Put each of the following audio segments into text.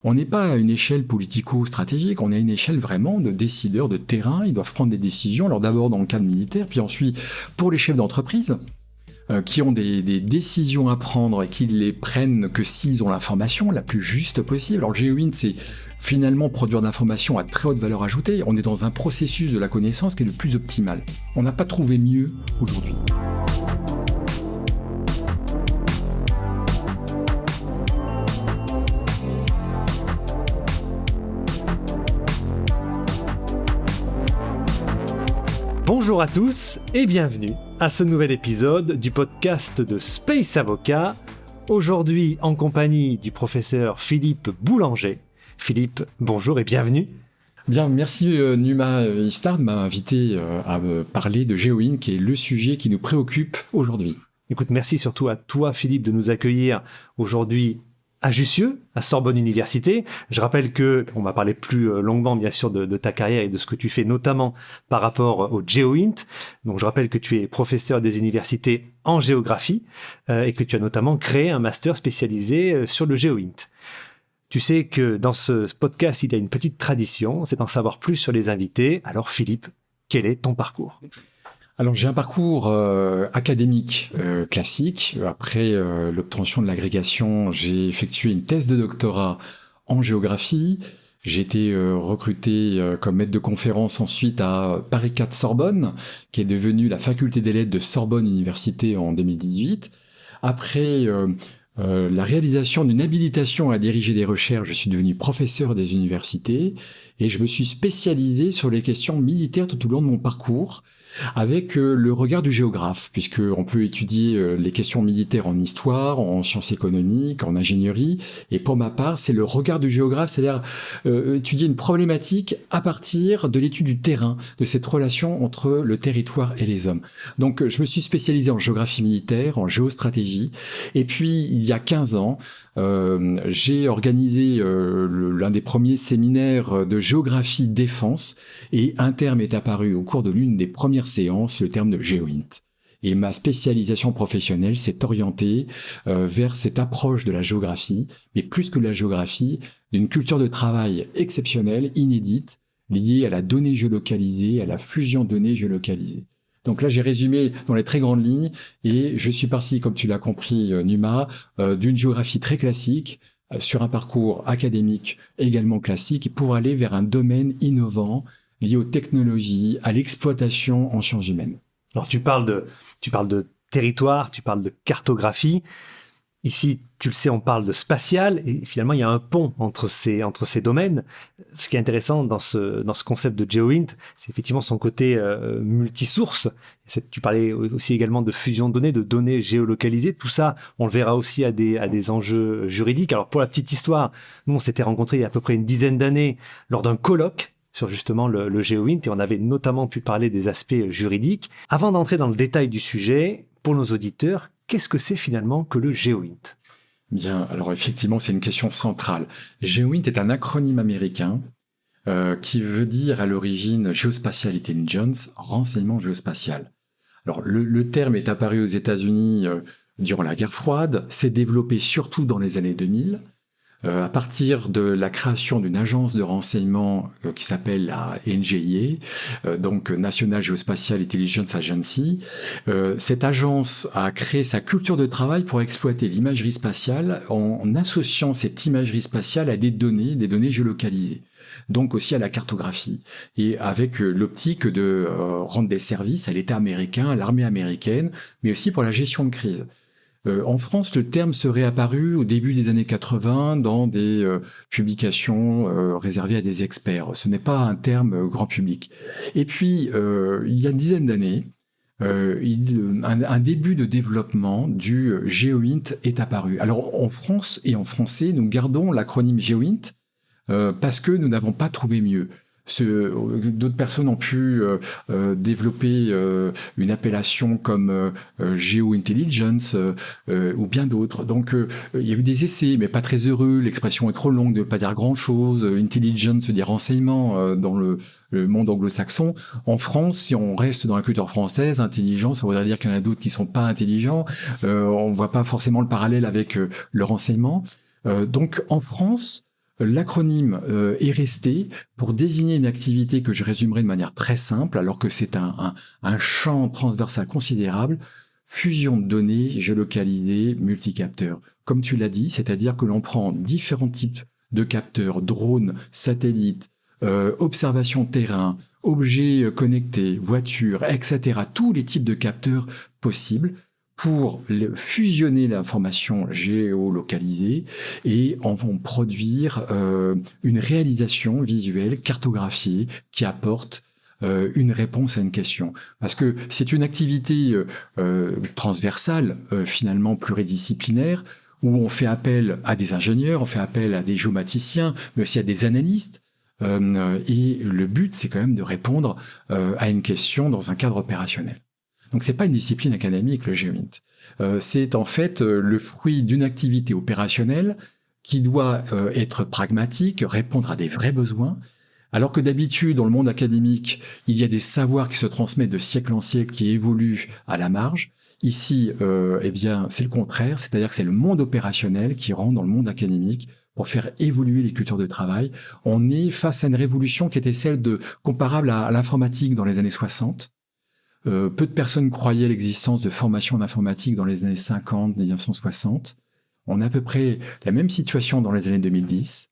On n'est pas à une échelle politico-stratégique, on est à une échelle vraiment de décideurs de terrain. Ils doivent prendre des décisions, alors d'abord dans le cadre militaire, puis ensuite pour les chefs d'entreprise, qui ont des décisions à prendre et qui les prennent que s'ils ont l'information la plus juste possible. Alors le GeoInt, c'est finalement produire de l'information à très haute valeur ajoutée. On est dans un processus de la connaissance qui est le plus optimal. On n'a pas trouvé mieux aujourd'hui. Bonjour à tous et bienvenue à ce nouvel épisode du podcast de Space Avocat. Aujourd'hui en compagnie du professeur Philippe Boulanger. Philippe, bonjour et bienvenue. Bien, merci Numa Istard de m'avoir invité à me parler de GeoInt, qui est le sujet qui nous préoccupe aujourd'hui. Écoute, merci surtout à toi Philippe de nous accueillir aujourd'hui à Jussieu, à Sorbonne Université. Je rappelle que on va parler plus longuement, bien sûr, de ta carrière et de ce que tu fais, notamment par rapport au GeoInt. Donc, je rappelle que tu es professeur des universités en géographie et que tu as notamment créé un master spécialisé sur le GeoInt. Tu sais que dans ce podcast, il y a une petite tradition, c'est d'en savoir plus sur les invités. Alors, Philippe, quel est ton parcours ? Alors j'ai un parcours académique classique. Après l'obtention de l'agrégation, j'ai effectué une thèse de doctorat en géographie. J'ai été recruté comme maître de conférence ensuite à Paris 4 Sorbonne, qui est devenue la faculté des lettres de Sorbonne Université en 2018. Après la réalisation d'une habilitation à diriger des recherches, je suis devenu professeur des universités et je me suis spécialisé sur les questions militaires tout au long de mon parcours, avec le regard du géographe, puisqu'on peut étudier les questions militaires en histoire, en sciences économiques, en ingénierie, et pour ma part, c'est le regard du géographe, c'est-à-dire étudier une problématique à partir de l'étude du terrain, de cette relation entre le territoire et les hommes. Donc je me suis spécialisé en géographie militaire, en géostratégie, et puis il y a 15 ans, j'ai organisé l'un des premiers séminaires de géographie défense, et un terme est apparu au cours de l'une des premières séances, le terme de GeoInt. Et ma spécialisation professionnelle s'est orientée vers cette approche de la géographie, mais plus que de la géographie, d'une culture de travail exceptionnelle, inédite, liée à la donnée géolocalisée, à la fusion données géolocalisées. Donc là, j'ai résumé dans les très grandes lignes, et je suis parti, comme tu l'as compris, Numa, d'une géographie très classique, sur un parcours académique également classique, pour aller vers un domaine innovant, lié aux technologies, à l'exploitation en sciences humaines. Alors tu parles de territoire, tu parles de cartographie. Ici, tu le sais, on parle de spatial et finalement, il y a un pont entre ces domaines. Ce qui est intéressant dans ce concept de GeoInt, c'est effectivement son côté multisource. Tu parlais aussi également de fusion de données géolocalisées. Tout ça, on le verra aussi à des enjeux juridiques. Alors, pour la petite histoire, nous, on s'était rencontrés il y a à peu près une dizaine d'années lors d'un colloque sur justement le GeoInt et on avait notamment pu parler des aspects juridiques. Avant d'entrer dans le détail du sujet, pour nos auditeurs, qu'est-ce que c'est finalement que le GeoInt ? Bien, alors effectivement, c'est une question centrale. GeoInt est un acronyme américain qui veut dire à l'origine Geospatial Intelligence, renseignement géospatial. Alors le terme est apparu aux États-Unis durant la guerre froide, s'est développé surtout dans les années 2000, à partir de la création d'une agence de renseignement qui s'appelle la NGIA, donc National Geospatial Intelligence Agency. Cette agence a créé sa culture de travail pour exploiter l'imagerie spatiale en associant cette imagerie spatiale à des données géolocalisées, donc aussi à la cartographie, et avec l'optique de rendre des services à l'État américain, à l'armée américaine, mais aussi pour la gestion de crise. En France, le terme serait apparu au début des années 80 dans des publications réservées à des experts. Ce n'est pas un terme grand public. Et puis, il y a une dizaine d'années, un début de développement du GeoInt est apparu. Alors, en France et en français, nous gardons l'acronyme GeoInt parce que nous n'avons pas trouvé mieux. D'autres personnes ont pu développer une appellation comme Geointelligence ou bien d'autres. Donc il y a eu des essais, mais pas très heureux. L'expression est trop longue, ne veut pas dire grand-chose. Intelligence veut dire renseignement dans le monde anglo-saxon. En France, si on reste dans la culture française, intelligence, ça voudrait dire qu'il y en a d'autres qui sont pas intelligents. On voit pas forcément le parallèle avec le renseignement. Donc en France, l'acronyme est resté pour désigner une activité que je résumerai de manière très simple, alors que c'est un champ transversal considérable. Fusion de données géolocalisées multicapteurs. Comme tu l'as dit, c'est-à-dire que l'on prend différents types de capteurs, drones, satellites, observation terrain, objets connectés, voitures, etc. Tous les types de capteurs possibles pour fusionner l'information géolocalisée et en produire une réalisation visuelle cartographiée qui apporte une réponse à une question. Parce que c'est une activité transversale, finalement pluridisciplinaire, où on fait appel à des ingénieurs, on fait appel à des géomaticiens, mais aussi à des analystes. Et le but, c'est quand même de répondre à une question dans un cadre opérationnel. Donc c'est pas une discipline académique, le GeoInt. C'est en fait le fruit d'une activité opérationnelle qui doit être pragmatique, répondre à des vrais besoins. Alors que d'habitude, dans le monde académique, il y a des savoirs qui se transmettent de siècle en siècle, qui évoluent à la marge. Ici, eh bien, c'est le contraire, c'est-à-dire que c'est le monde opérationnel qui rentre dans le monde académique pour faire évoluer les cultures de travail. On est face à une révolution qui était celle comparable à l'informatique dans les années 60. Peu de personnes croyaient à l'existence de formations en informatique dans les années 50, 1960. On a à peu près la même situation dans les années 2010.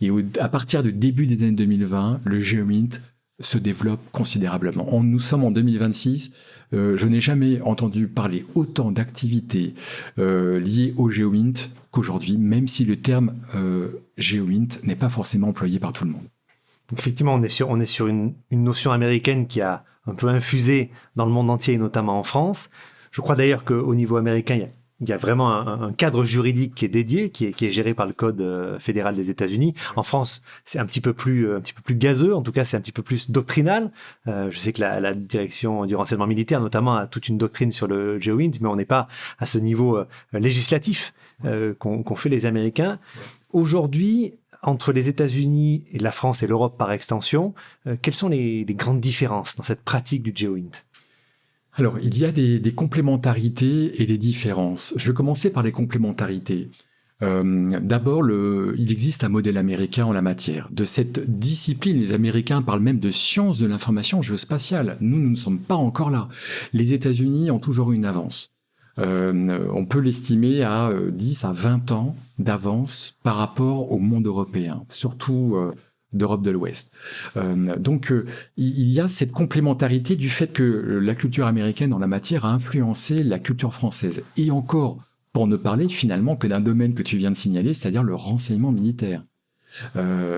Et à partir du début des années 2020, le GeoInt se développe considérablement. Nous sommes en 2026. Je n'ai jamais entendu parler autant d'activités liées au GeoInt qu'aujourd'hui, même si le terme GeoInt n'est pas forcément employé par tout le monde. Donc effectivement, on est sur une notion américaine qui a un peu infusé dans le monde entier, et notamment en France. Je crois d'ailleurs qu'au niveau américain, il y a vraiment un cadre juridique qui est dédié, qui est géré par le Code fédéral des États-Unis. En France, c'est un petit peu plus gazeux, en tout cas, c'est un petit peu plus doctrinal. Je sais que la direction du renseignement militaire, notamment, a toute une doctrine sur le GeoInt, mais on n'est pas à ce niveau législatif qu'ont fait les Américains. Aujourd'hui, entre les États-Unis et la France et l'Europe par extension, quelles sont les grandes différences dans cette pratique du GeoInt ? Alors, il y a des complémentarités et des différences. Je vais commencer par les complémentarités. D'abord, il existe un modèle américain en la matière. De cette discipline, les Américains parlent même de science de l'information géospatiale. Nous ne sommes pas encore là. Les États-Unis ont toujours eu une avance. On peut l'estimer à 10 à 20 ans d'avance par rapport au monde européen, surtout d'Europe de l'Ouest. Donc, il y a cette complémentarité du fait que la culture américaine en la matière a influencé la culture française. Et encore, pour ne parler finalement que d'un domaine que tu viens de signaler, c'est-à-dire le renseignement militaire.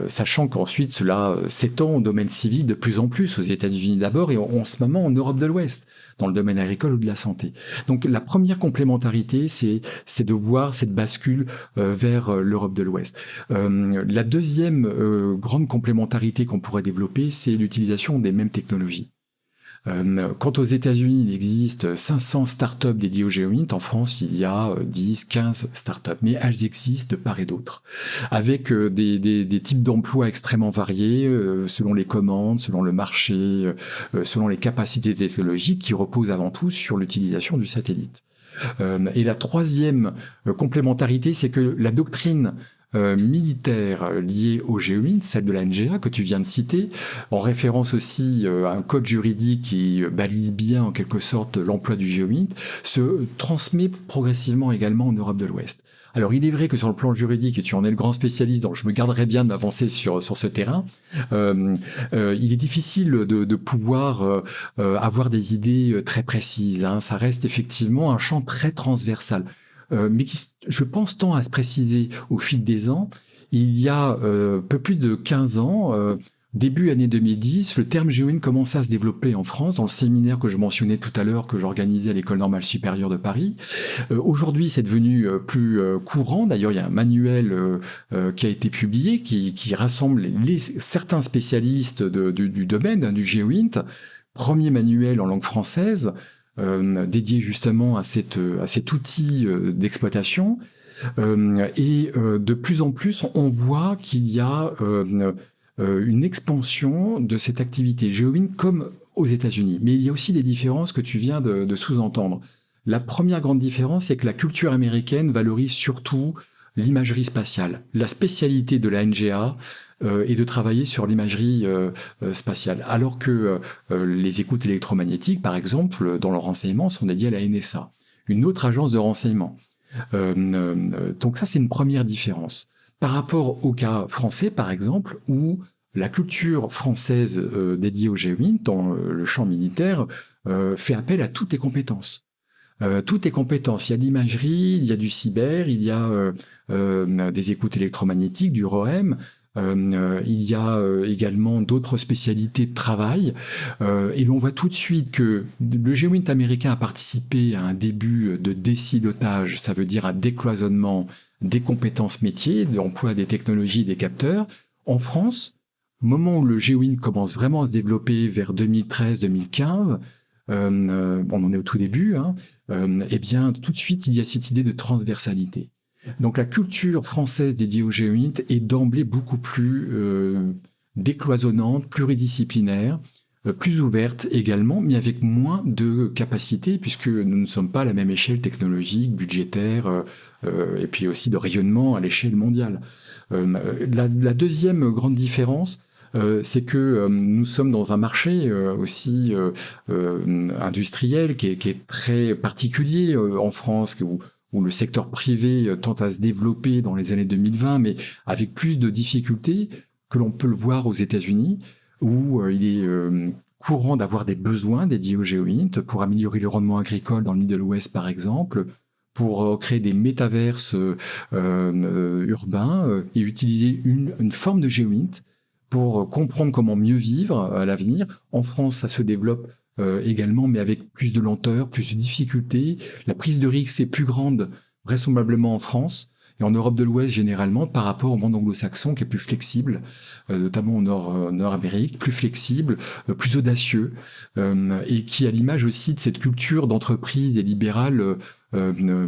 Sachant qu'ensuite cela s'étend au domaine civil de plus en plus, aux États-Unis d'abord et en ce moment en Europe de l'Ouest, dans le domaine agricole ou de la santé. Donc la première complémentarité, c'est de voir cette bascule vers l'Europe de l'Ouest. La deuxième grande complémentarité qu'on pourrait développer, c'est l'utilisation des mêmes technologies. Quant aux États-Unis, il existe 500 startups dédiées au GeoInt. En France, il y a 10, 15 startups, mais elles existent de part et d'autre, avec des types d'emplois extrêmement variés, selon les commandes, selon le marché, selon les capacités technologiques, qui reposent avant tout sur l'utilisation du satellite. Et la troisième complémentarité, c'est que la doctrine militaire liée au GeoInt, celle de la NGA que tu viens de citer, en référence aussi à un code juridique qui balise bien en quelque sorte l'emploi du GeoInt, se transmet progressivement également en Europe de l'Ouest. Alors il est vrai que sur le plan juridique, et tu en es le grand spécialiste, donc je me garderai bien de m'avancer sur ce terrain, il est difficile de pouvoir avoir des idées très précises, hein. Ça reste effectivement un champ très transversal. Mais qui, je pense, tend à se préciser au fil des ans. Il y a peu plus de 15 ans, début année 2010, le terme GeoInt commençait à se développer en France, dans le séminaire que je mentionnais tout à l'heure, que j'organisais à l'École normale supérieure de Paris. Aujourd'hui, c'est devenu plus courant. D'ailleurs, il y a un manuel qui a été publié, qui rassemble certains spécialistes du domaine, du GeoInt. Premier manuel en langue française, dédié justement à cet outil d'exploitation. Et de plus en plus, on voit qu'il y a une expansion de cette activité GeoInt comme aux États-Unis. Mais il y a aussi des différences que tu viens de sous-entendre. La première grande différence, c'est que la culture américaine valorise surtout l'imagerie spatiale. La spécialité de la NGA est de travailler sur l'imagerie spatiale, alors que les écoutes électromagnétiques, par exemple, dans le renseignement, sont dédiées à la NSA, une autre agence de renseignement. Donc ça, c'est une première différence. Par rapport au cas français, par exemple, où la culture française dédiée au GEOINT, dans le champ militaire, fait appel à toutes les compétences. Toutes les compétences. Il y a de l'imagerie, il y a du cyber, il y a des écoutes électromagnétiques, du ROEM, il y a également d'autres spécialités de travail. Et l'on voit tout de suite que le GEOINT américain a participé à un début de désilotage, ça veut dire un décloisonnement des compétences métiers, de l'emploi des technologies, des capteurs. En France, au moment où le GEOINT commence vraiment à se développer vers 2013-2015, on en est au tout début, eh bien, tout de suite, il y a cette idée de transversalité. Donc la culture française dédiée au GEOINT est d'emblée beaucoup plus décloisonnante, pluridisciplinaire, plus ouverte également, mais avec moins de capacités, puisque nous ne sommes pas à la même échelle technologique, budgétaire, et puis aussi de rayonnement à l'échelle mondiale. La deuxième grande différence, c'est que nous sommes dans un marché aussi industriel qui est très particulier en France, où le secteur privé tente à se développer dans les années 2020, mais avec plus de difficultés que l'on peut le voir aux États-Unis, où il est courant d'avoir des besoins dédiés au GEOINT pour améliorer le rendement agricole dans le Middle West, par exemple, pour créer des métaverses urbains et utiliser une forme de GEOINT pour comprendre comment mieux vivre à l'avenir. En France, ça se développe également, mais avec plus de lenteur, plus de difficultés. La prise de risque est plus grande, vraisemblablement en France, et en Europe de l'Ouest généralement, par rapport au monde anglo-saxon qui est plus flexible, notamment au Nord-Amérique, plus flexible, plus audacieux, et qui a l'image aussi de cette culture d'entreprise et libérale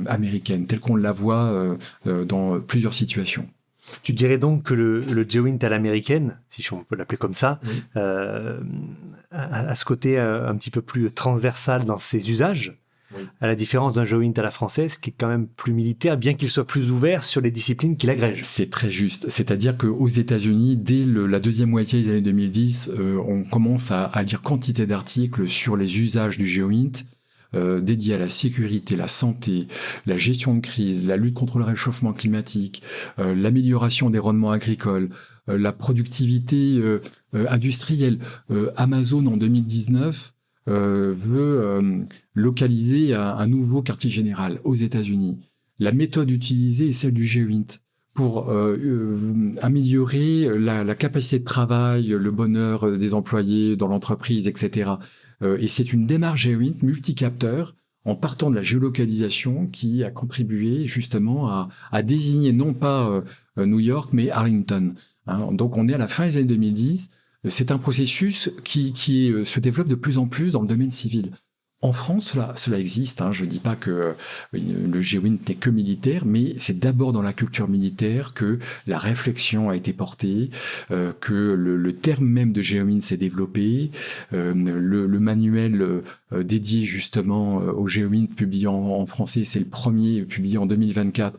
américaine, telle qu'on la voit dans plusieurs situations. Tu dirais donc que le GEOINT à l'américaine, si on peut l'appeler comme ça, Oui. a ce côté un petit peu plus transversal dans ses usages, Oui. à la différence d'un GEOINT à la française qui est quand même plus militaire, bien qu'il soit plus ouvert sur les disciplines qu'il agrège. C'est très juste. C'est-à-dire qu'aux États-Unis, dès la deuxième moitié des années 2010, on commence à lire quantité d'articles sur les usages du GEOINT, dédiés à la sécurité, la santé, la gestion de crise, la lutte contre le réchauffement climatique, l'amélioration des rendements agricoles, la productivité industrielle. Amazon, en 2019, veut localiser un nouveau quartier général aux États-Unis. La méthode utilisée est celle du GEOINT pour améliorer la capacité de travail, le bonheur des employés dans l'entreprise, etc. Et c'est une démarche GEOINT multicapteur en partant de la géolocalisation qui a contribué justement à désigner non pas New York, mais Arlington. Donc on est à la fin des années 2010. C'est un processus qui se développe de plus en plus dans le domaine civil. En France, cela existe. Je ne dis pas que le GEOINT n'est que militaire, mais c'est d'abord dans la culture militaire que la réflexion a été portée, que le terme même de GEOINT s'est développé. Le manuel dédié justement au GEOINT publié en français, c'est le premier publié en 2024,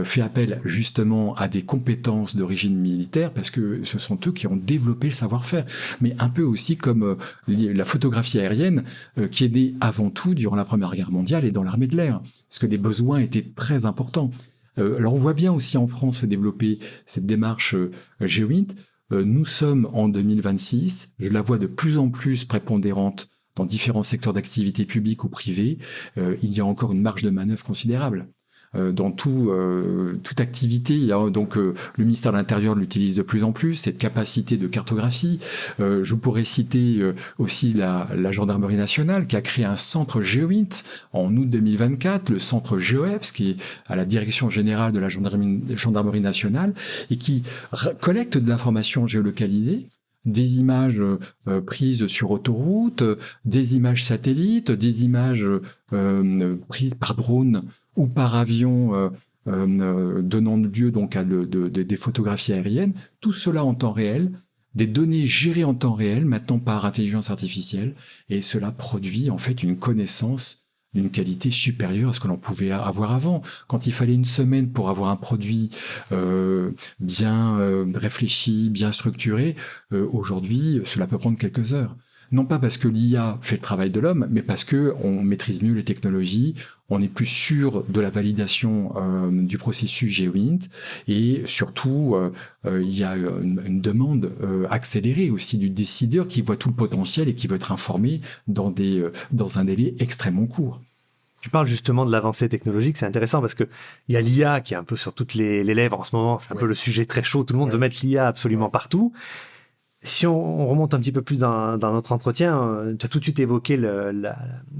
fait appel justement à des compétences d'origine militaire parce que ce sont eux qui ont développé le savoir-faire. Mais un peu aussi comme la photographie aérienne qui est née avant tout durant la Première Guerre mondiale et dans l'armée de l'air, parce que les besoins étaient très importants. Alors on voit bien aussi en France se développer cette démarche GEOINT. Nous sommes en 2026, je la vois de plus en plus prépondérante dans différents secteurs d'activité publique ou privée. Il y a encore une marge de manœuvre considérable. Dans toute activité, donc le ministère de l'Intérieur l'utilise de plus en plus, cette capacité de cartographie. Je pourrais citer aussi la Gendarmerie nationale qui a créé un centre GEOINT en août 2024, le centre GEOEPS qui est à la direction générale de la Gendarmerie nationale et qui collecte de l'information géolocalisée, des images prises sur autoroute, des images satellites, des images prises par drone ou par avion donnant lieu donc à des photographies aériennes, tout cela en temps réel, des données gérées en temps réel, maintenant par intelligence artificielle, et cela produit en fait une connaissance d'une qualité supérieure à ce que l'on pouvait avoir avant. Quand il fallait une semaine pour avoir un produit bien réfléchi, bien structuré, aujourd'hui, cela peut prendre quelques heures. Non pas parce que l'IA fait le travail de l'homme, mais parce que on maîtrise mieux les technologies, on est plus sûr de la validation du processus GeoInt, et surtout, il y a une demande accélérée aussi du décideur qui voit tout le potentiel et qui veut être informé dans un délai extrêmement court. Tu parles justement de l'avancée technologique, c'est intéressant parce que il y a l'IA qui est un peu sur toutes les lèvres en ce moment, c'est un peu le sujet très chaud, tout le monde veut mettre l'IA absolument partout. Si on remonte un petit peu plus dans notre entretien, tu as tout de suite évoqué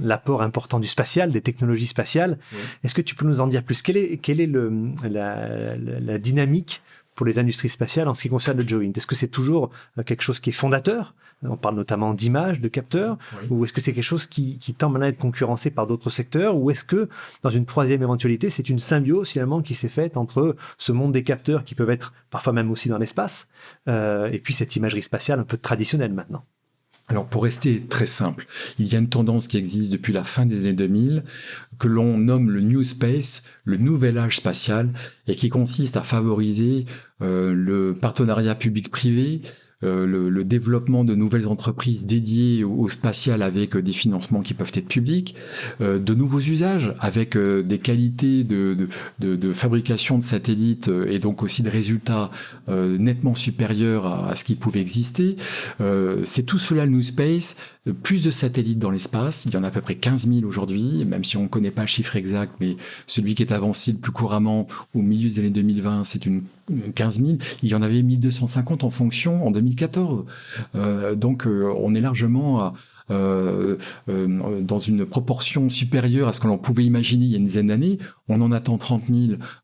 l'apport important du spatial, des technologies spatiales. Oui. Est-ce que tu peux nous en dire plus? Quelle est la dynamique pour les industries spatiales en ce qui concerne le GeoInt? Est-ce que c'est toujours quelque chose qui est fondateur? On parle notamment d'images, de capteurs, oui. Ou est-ce que c'est quelque chose qui tend maintenant à être concurrencé par d'autres secteurs? Ou est-ce que, dans une troisième éventualité, c'est une symbiose finalement qui s'est faite entre ce monde des capteurs qui peuvent être parfois même aussi dans l'espace, et puis cette imagerie spatiale un peu traditionnelle maintenant? Alors, pour rester très simple, il y a une tendance qui existe depuis la fin des années 2000, que l'on nomme le New Space, le nouvel âge spatial, et qui consiste à favoriser le partenariat public-privé, le développement de nouvelles entreprises dédiées au spatial avec des financements qui peuvent être publics, de nouveaux usages avec des qualités de fabrication de satellites et donc aussi de résultats nettement supérieurs à ce qui pouvait exister. C'est tout cela le New Space, plus de satellites dans l'espace, il y en a à peu près 15 000 aujourd'hui, même si on ne connaît pas le chiffre exact, mais celui qui est avancé le plus couramment au milieu des années 2020, c'est une 15 000, il y en avait 1250 en fonction en 2014. Donc on est largement dans une proportion supérieure à ce que l'on pouvait imaginer il y a une dizaine d'années. On en attend 30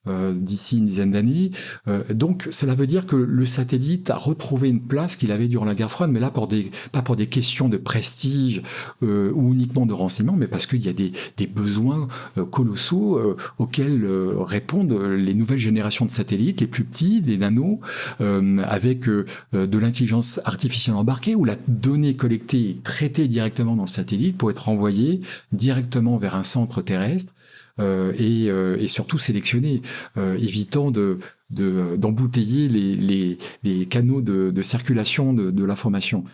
000 d'ici une dizaine d'années. Donc cela veut dire que le satellite a retrouvé une place qu'il avait durant la guerre froide, mais là pas pour des questions de prestige ou uniquement de renseignement, mais parce qu'il y a des besoins colossaux auxquels répondent les nouvelles générations de satellites, les plus petits, les nanos, avec de l'intelligence artificielle embarquée, où la donnée collectée est traitée directement dans le satellite pour être envoyée directement vers un centre terrestre et surtout sélectionnée, évitant d'embouteiller les canaux de circulation de l'information.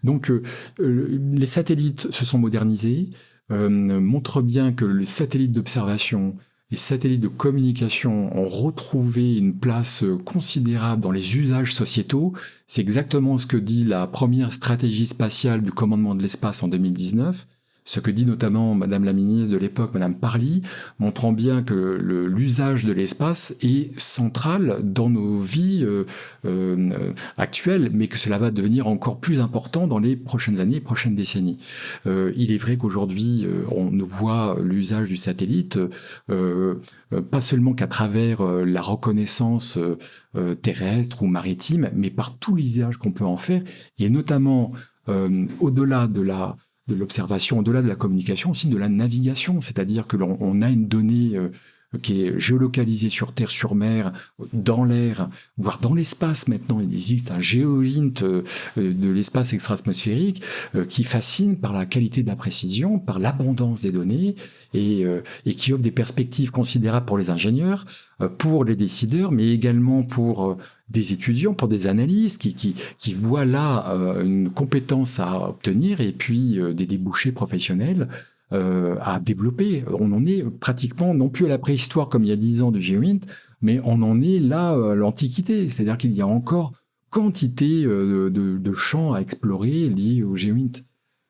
Donc les satellites se sont modernisés, montrent bien que les satellites d'observation, les satellites de communication ont retrouvé une place considérable dans les usages sociétaux. C'est exactement ce que dit la première stratégie spatiale du commandement de l'espace en 2019, ce que dit notamment Madame la ministre de l'époque, Madame Parly, montrant bien que l'usage de l'espace est central dans nos vies actuelles, mais que cela va devenir encore plus important dans les prochaines années, prochaines décennies. Il est vrai qu'aujourd'hui, on voit l'usage du satellite pas seulement qu'à travers la reconnaissance terrestre ou maritime, mais par tous les usages qu'on peut en faire, et notamment au-delà de l'observation, au-delà de la communication, aussi de la navigation, c'est-à-dire que l'on a une donnée qui est géolocalisée sur terre, sur mer, dans l'air, voire dans l'espace maintenant. Il existe un GeoInt de l'espace extra-atmosphérique qui fascine par la qualité de la précision, par l'abondance des données et qui offre des perspectives considérables pour les ingénieurs, pour les décideurs, mais également pour des étudiants, pour des analystes qui voient là une compétence à obtenir et puis des débouchés professionnels à développer. On en est pratiquement, non plus à la préhistoire comme il y a 10 ans de GeoInt, mais on en est là à l'Antiquité. C'est-à-dire qu'il y a encore quantité de champs à explorer liés au GeoInt,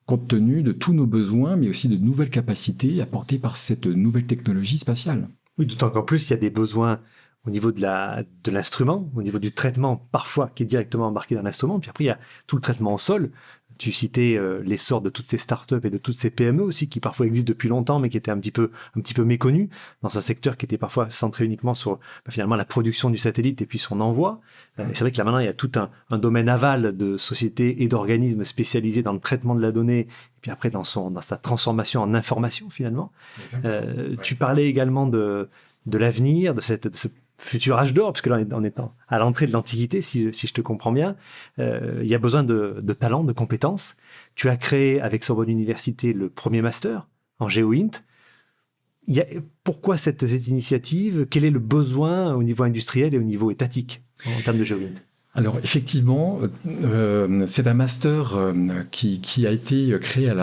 compte tenu de tous nos besoins, mais aussi de nouvelles capacités apportées par cette nouvelle technologie spatiale. Oui, d'autant qu'en plus, il y a des besoins au niveau de l'instrument, au niveau du traitement parfois qui est directement embarqué dans l'instrument, puis après il y a tout le traitement au sol. Tu citais l'essor de toutes ces startups et de toutes ces PME aussi qui parfois existent depuis longtemps mais qui étaient un petit peu méconnues dans un secteur qui était parfois centré uniquement sur finalement la production du satellite et puis son envoi. Et c'est vrai que là maintenant il y a tout un domaine aval de sociétés et d'organismes spécialisés dans le traitement de la donnée et puis après dans sa transformation en information finalement. Tu parlais également de l'avenir, de ce futur âge d'or, parce que là, on est à l'entrée de l'Antiquité, si je te comprends bien. Il y a besoin de talent, de compétences. Tu as créé, avec Sorbonne Université, le premier master en GeoInt. Pourquoi cette initiative? Quel est le besoin au niveau industriel et au niveau étatique en termes de GeoInt? Alors effectivement, c'est un master qui a été créé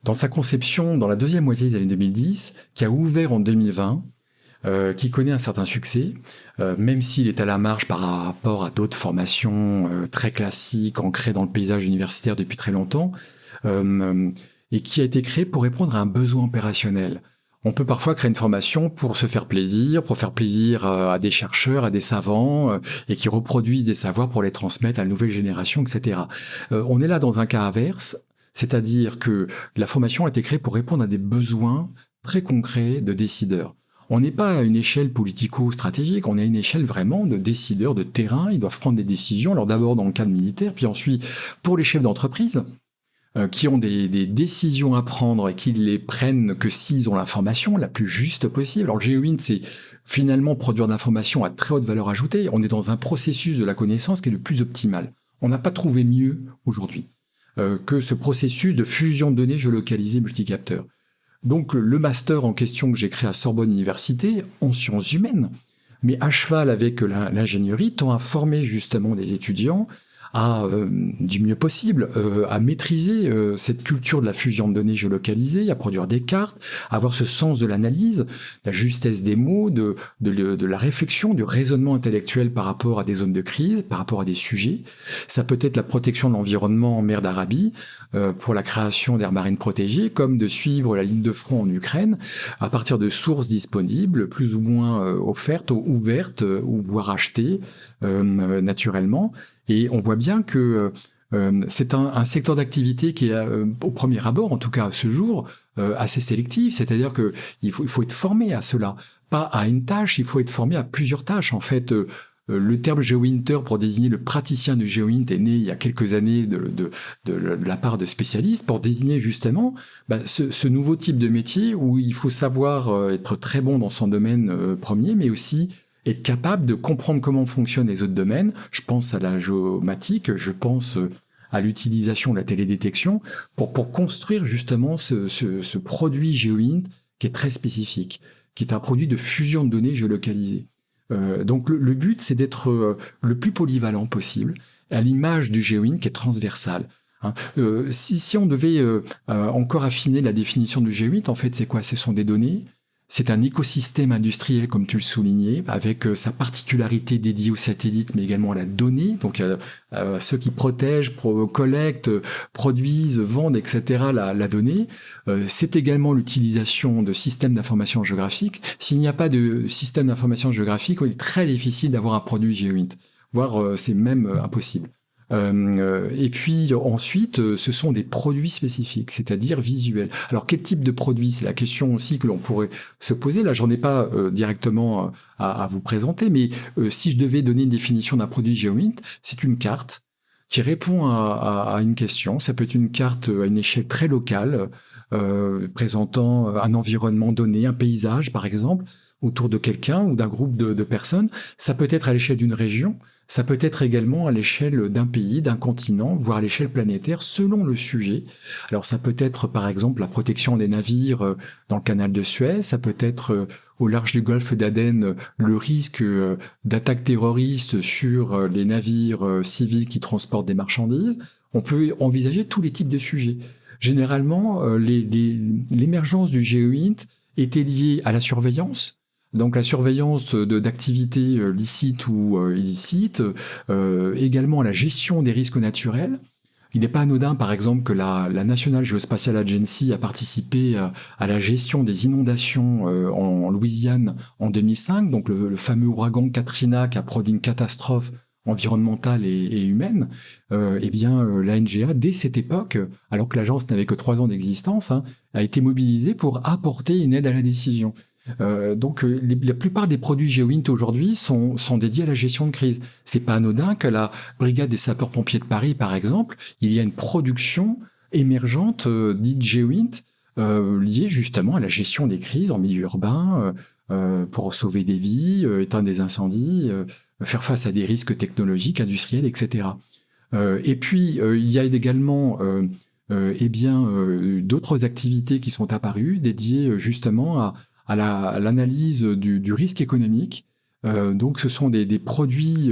dans sa conception dans la deuxième moitié des années 2010, qui a ouvert en 2020, qui connaît un certain succès, même s'il est à la marge par rapport à d'autres formations très classiques, ancrées dans le paysage universitaire depuis très longtemps, et qui a été créé pour répondre à un besoin opérationnel. On peut parfois créer une formation pour se faire plaisir à des chercheurs, à des savants, et qui reproduisent des savoirs pour les transmettre à la nouvelle génération, etc. On est là dans un cas inverse, c'est-à-dire que la formation a été créée pour répondre à des besoins très concrets de décideurs. On n'est pas à une échelle politico-stratégique, on est à une échelle vraiment de décideurs de terrain. Ils doivent prendre des décisions, alors d'abord dans le cadre militaire, puis ensuite pour les chefs d'entreprise, qui ont des décisions à prendre et qui les prennent que s'ils ont l'information la plus juste possible. Alors le GeoInt, c'est finalement produire de l'information à très haute valeur ajoutée. On est dans un processus de la connaissance qui est le plus optimal. On n'a pas trouvé mieux aujourd'hui que ce processus de fusion de données géolocalisées multicapteurs. Donc le master en question que j'ai créé à Sorbonne Université, en sciences humaines, mais à cheval avec l'ingénierie, tend à former justement des étudiants du mieux possible, à maîtriser cette culture de la fusion de données géolocalisées, à produire des cartes, à avoir ce sens de l'analyse, la justesse des mots, de la réflexion, du raisonnement intellectuel par rapport à des zones de crise, par rapport à des sujets. Ça peut être la protection de l'environnement en mer d'Arabie, pour la création d'aires marines protégées, comme de suivre la ligne de front en Ukraine, à partir de sources disponibles, plus ou moins offertes, ou ouvertes, ou voire achetées, naturellement. Et on voit bien que c'est un secteur d'activité qui est, au premier abord, en tout cas à ce jour, assez sélectif. C'est-à-dire qu'il faut être formé à cela. Pas à une tâche, il faut être formé à plusieurs tâches. En fait, le terme GeoInter pour désigner le praticien de GeoInt est né il y a quelques années de la part de spécialistes pour désigner justement ce nouveau type de métier où il faut savoir être très bon dans son domaine premier, mais aussi être capable de comprendre comment fonctionnent les autres domaines. Je pense à la géomatique, je pense à l'utilisation de la télédétection pour construire justement ce produit GeoInt qui est très spécifique, qui est un produit de fusion de données géolocalisées. Donc le but, c'est d'être le plus polyvalent possible, à l'image du GeoInt qui est transversal. Si on devait encore affiner la définition du GeoInt, en fait, c'est quoi? Ce sont des données. C'est un écosystème industriel, comme tu le soulignais, avec sa particularité dédiée aux satellites, mais également à la donnée, donc ceux qui protègent, collectent, produisent, vendent, etc., la donnée. C'est également l'utilisation de systèmes d'information géographique. S'il n'y a pas de système d'information géographique, il est très difficile d'avoir un produit GeoInt, voire c'est même impossible. Et puis ensuite, ce sont des produits spécifiques, c'est-à-dire visuels. Alors quel type de produit? C'est la question aussi que l'on pourrait se poser. Là, j'en ai pas directement à vous présenter, mais si je devais donner une définition d'un produit GeoInt, c'est une carte qui répond à une question. Ça peut être une carte à une échelle très locale, présentant un environnement donné, un paysage par exemple, autour de quelqu'un ou d'un groupe de personnes. Ça peut être à l'échelle d'une région. Ça peut être également à l'échelle d'un pays, d'un continent, voire à l'échelle planétaire, selon le sujet. Alors ça peut être par exemple la protection des navires dans le canal de Suez, ça peut être au large du golfe d'Aden le risque d'attaques terroristes sur les navires civils qui transportent des marchandises. On peut envisager tous les types de sujets. Généralement, l'émergence du GeoInt était liée à la surveillance. Donc la surveillance d'activités licites ou illicites, également à la gestion des risques naturels. Il n'est pas anodin, par exemple, que la National Geospatial Agency a participé à la gestion des inondations en Louisiane en 2005, donc le fameux ouragan Katrina qui a produit une catastrophe environnementale et humaine. Eh bien, la NGA, dès cette époque, alors que l'agence n'avait que 3 ans d'existence, a été mobilisée pour apporter une aide à la décision. Donc la plupart des produits GeoInt aujourd'hui sont dédiés à la gestion de crise. C'est pas anodin que la brigade des sapeurs-pompiers de Paris, par exemple, il y a une production émergente dite GeoInt liée justement à la gestion des crises en milieu urbain, pour sauver des vies, éteindre des incendies, faire face à des risques technologiques, industriels, etc. Et puis il y a également d'autres activités qui sont apparues dédiées justement à l'analyse du risque économique. Donc ce sont des produits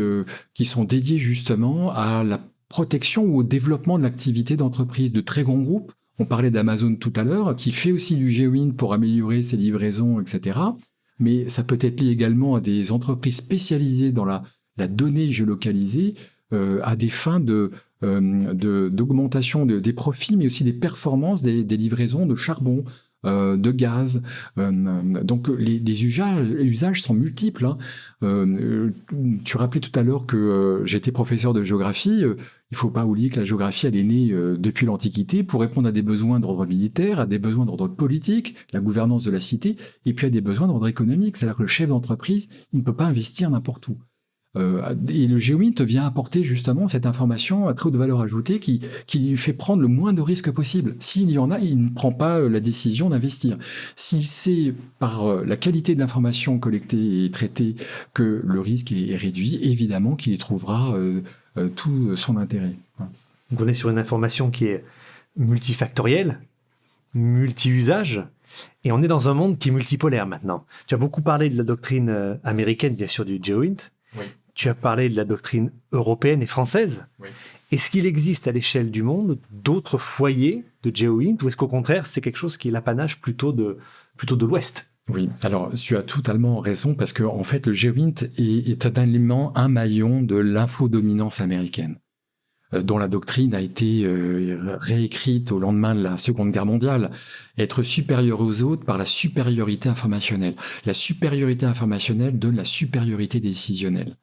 qui sont dédiés justement à la protection ou au développement de l'activité d'entreprise de très grands groupes. On parlait d'Amazon tout à l'heure, qui fait aussi du GeoInt pour améliorer ses livraisons, etc. Mais ça peut être lié également à des entreprises spécialisées dans la donnée géolocalisée à des fins d'augmentation des profits, mais aussi des performances des livraisons de charbon, de gaz. Donc les usages sont multiples. Hein. Tu rappelais tout à l'heure que j'étais professeur de géographie. Il ne faut pas oublier que la géographie, elle est née depuis l'Antiquité pour répondre à des besoins d'ordre militaire, à des besoins d'ordre politique, la gouvernance de la cité, et puis à des besoins d'ordre économique. C'est-à-dire que le chef d'entreprise, il ne peut pas investir n'importe où. Et le GeoInt vient apporter justement cette information à très haute valeur ajoutée qui lui fait prendre le moins de risques possible. S'il y en a, il ne prend pas la décision d'investir. S'il sait par la qualité de l'information collectée et traitée que le risque est réduit, évidemment qu'il y trouvera tout son intérêt. Donc on est sur une information qui est multifactorielle, multi-usage, et on est dans un monde qui est multipolaire maintenant. Tu as beaucoup parlé de la doctrine américaine, bien sûr, du GeoInt. Oui. Tu as parlé de la doctrine européenne et française. Oui. Est-ce qu'il existe à l'échelle du monde d'autres foyers de GeoInt, ou est-ce qu'au contraire, c'est quelque chose qui est l'apanage plutôt de l'Ouest ? Oui, alors tu as totalement raison, parce que en fait, le GeoInt est un élément, un maillon de l'infodominance américaine, dont la doctrine a été réécrite au lendemain de la Seconde Guerre mondiale. Être supérieur aux autres par la supériorité informationnelle. La supériorité informationnelle donne la supériorité décisionnelle.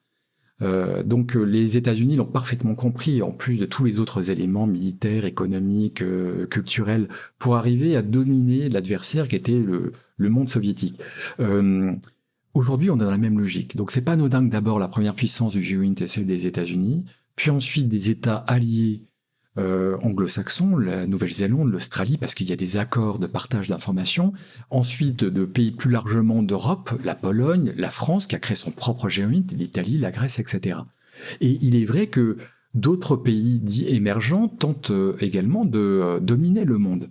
Donc les États-Unis l'ont parfaitement compris, en plus de tous les autres éléments militaires, économiques, culturels, pour arriver à dominer l'adversaire qui était le monde soviétique. Aujourd'hui, on est dans la même logique. Donc c'est pas anodin que d'abord la première puissance du GeoInt est celle des États-Unis, puis ensuite des États alliés anglo-saxons, la Nouvelle-Zélande, l'Australie, parce qu'il y a des accords de partage d'informations. Ensuite, de pays plus largement d'Europe, la Pologne, la France, qui a créé son propre GeoInt, l'Italie, la Grèce, etc. Et il est vrai que d'autres pays dits émergents tentent également de dominer le monde,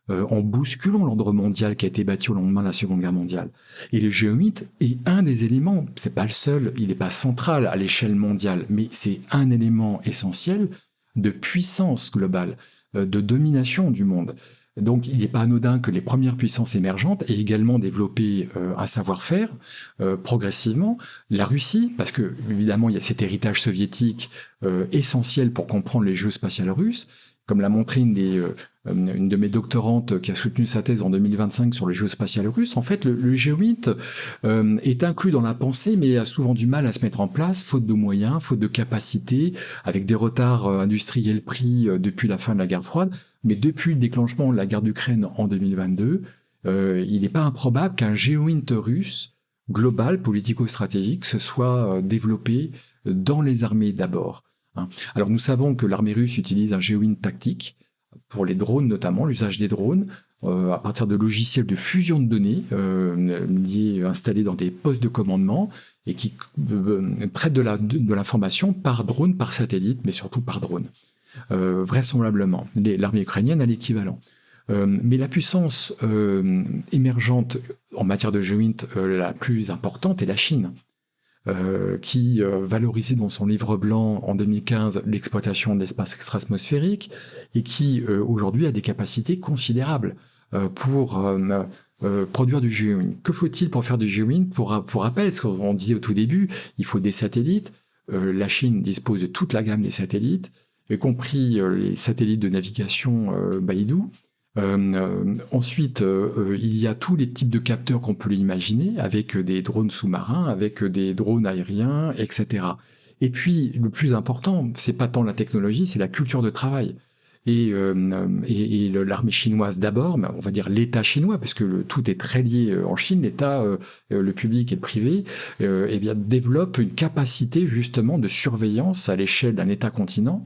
en bousculant l'ordre mondial qui a été bâti au lendemain de la Seconde Guerre mondiale. Et le GeoInt est un des éléments, c'est pas le seul, il n'est pas central à l'échelle mondiale, mais c'est un élément essentiel de puissance globale, de domination du monde. Donc il n'est pas anodin que les premières puissances émergentes aient également développé un savoir-faire progressivement. La Russie, parce que évidemment il y a cet héritage soviétique essentiel pour comprendre les jeux spatiaux russes, comme l'a montré une de mes doctorantes qui a soutenu sa thèse en 2025 sur les jeux spatiaux russes. En fait, le GeoInt est inclus dans la pensée, mais a souvent du mal à se mettre en place, faute de moyens, faute de capacités, avec des retards industriels pris depuis la fin de la guerre froide. Mais depuis le déclenchement de la guerre d'Ukraine en 2022, il n'est pas improbable qu'un GeoInt russe global, politico-stratégique, se soit développé dans les armées d'abord. Alors nous savons que l'armée russe utilise un GeoInt tactique, pour les drones notamment, l'usage des drones, à partir de logiciels de fusion de données installés dans des postes de commandement et qui traitent de l'information par drone, par satellite, mais surtout par drone. Vraisemblablement, l'armée ukrainienne a l'équivalent. Mais la puissance émergente en matière de GeoInt la plus importante est la Chine. Qui valorisait dans son livre blanc en 2015 l'exploitation de l'espace extra-atmosphérique et qui aujourd'hui a des capacités considérables pour produire du GeoInt. Que faut-il pour faire du GeoInt ? Pour rappel, ce qu'on disait au tout début, il faut des satellites. La Chine dispose de toute la gamme des satellites, y compris les satellites de navigation Beidou. Ensuite, il y a tous les types de capteurs qu'on peut imaginer, avec des drones sous-marins, avec des drones aériens, etc. Et puis, le plus important, c'est pas tant la technologie, c'est la culture de travail. Et l'armée chinoise d'abord, mais on va dire l'État chinois, parce que tout est très lié en Chine, l'État, le public et le privé, eh bien, développe une capacité justement de surveillance à l'échelle d'un État-continent,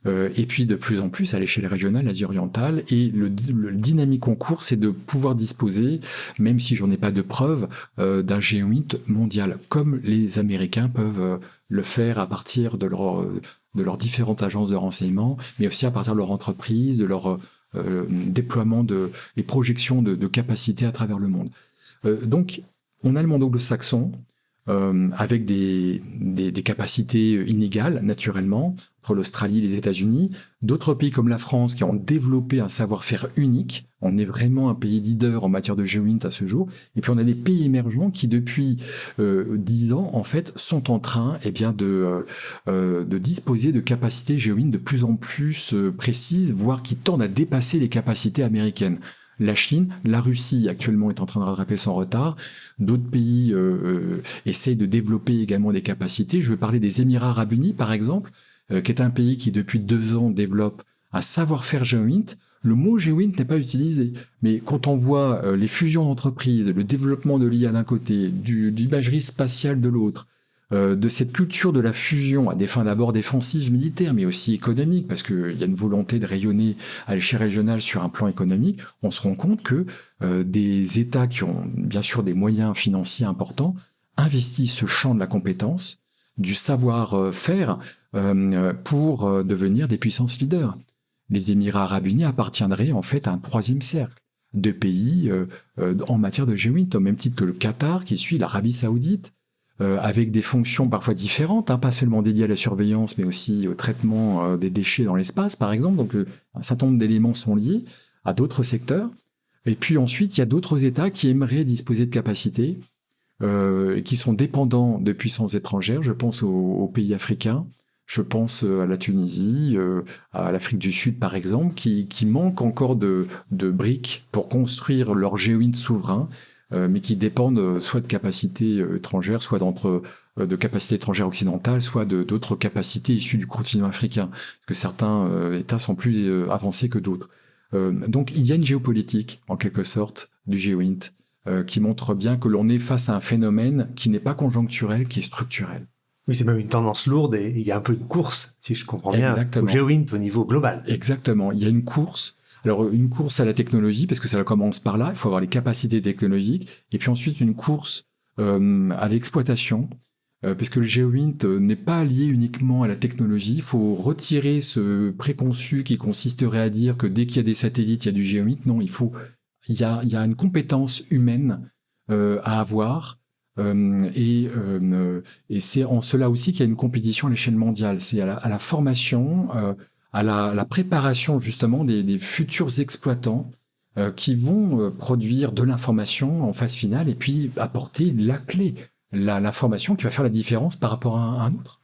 et puis de plus en plus à l'échelle régionale, Asie-Orientale, et le dynamique en cours, c'est de pouvoir disposer, même si j'en ai pas de preuves, d'un GeoInt mondial, comme les Américains peuvent le faire à partir de de leurs différentes agences de renseignement, mais aussi à partir de leur entreprise, de leur déploiement et projection de capacités à travers le monde. Donc, on a le monde anglo-saxon, avec des capacités inégales, naturellement, entre l'Australie et les États-Unis. D'autres pays comme la France qui ont développé un savoir-faire unique. On est vraiment un pays leader en matière de GeoInt à ce jour. Et puis on a des pays émergents qui, depuis 10 ans, en fait, sont en train de disposer de capacités GeoInt de plus en plus précises, voire qui tendent à dépasser les capacités américaines. La Chine, la Russie actuellement est en train de rattraper son retard. D'autres pays essayent de développer également des capacités. Je veux parler des Émirats Arabes Unis, par exemple, qui est un pays qui depuis 2 ans développe un savoir-faire GeoInt. Le mot GeoInt n'est pas utilisé, mais quand on voit les fusions d'entreprises, le développement de l'IA d'un côté, de l'imagerie spatiale de l'autre, de cette culture de la fusion à des fins d'abord défensives, militaires, mais aussi économiques, parce qu'il y a une volonté de rayonner à l'échelle régionale sur un plan économique, on se rend compte que des États qui ont bien sûr des moyens financiers importants investissent ce champ de la compétence, du savoir-faire pour devenir des puissances leaders. Les Émirats Arabes Unis appartiendraient en fait à un 3e cercle de pays en matière de GeoInt, au même titre que le Qatar qui suit l'Arabie Saoudite, avec des fonctions parfois différentes, pas seulement dédiées à la surveillance, mais aussi au traitement des déchets dans l'espace, par exemple. Donc, un certain nombre d'éléments sont liés à d'autres secteurs. Et puis ensuite, il y a d'autres États qui aimeraient disposer de capacités, qui sont dépendants de puissances étrangères. Je pense aux pays africains, je pense à la Tunisie, à l'Afrique du Sud, par exemple, qui manquent encore de briques pour construire leur GeoInt souverain, mais qui dépendent soit de capacités étrangères, soit de capacités étrangères occidentales, soit d'autres capacités issues du continent africain, parce que certains États sont plus avancés que d'autres. Donc il y a une géopolitique, en quelque sorte, du GeoInt, qui montre bien que l'on est face à un phénomène qui n'est pas conjoncturel, qui est structurel. Oui, c'est même une tendance lourde et il y a un peu une course, si je comprends bien, Exactement. au GeoInt au niveau global. Exactement, il y a une course. Alors, une course à la technologie, parce que ça commence par là, il faut avoir les capacités technologiques, et puis ensuite une course à l'exploitation, parce que le GeoInt n'est pas lié uniquement à la technologie. Il faut retirer ce préconçu qui consisterait à dire que dès qu'il y a des satellites, il y a du GeoInt. Non, il y a une compétence humaine à avoir, et c'est en cela aussi qu'il y a une compétition à l'échelle mondiale. C'est à la formation, à la préparation justement des futurs exploitants qui vont produire de l'information en phase finale et puis apporter la clé, l'information qui va faire la différence par rapport à un autre.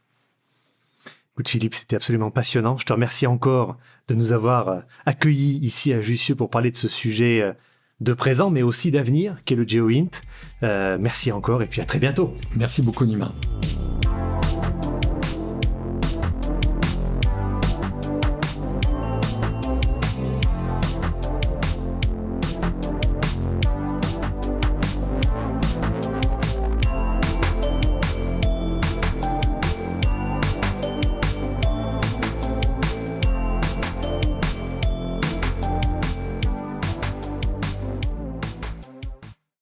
Écoute Philippe, c'était absolument passionnant. Je te remercie encore de nous avoir accueillis ici à Jussieu pour parler de ce sujet de présent mais aussi d'avenir qu'est le GeoInt. Merci encore et puis à très bientôt. Merci beaucoup Nima.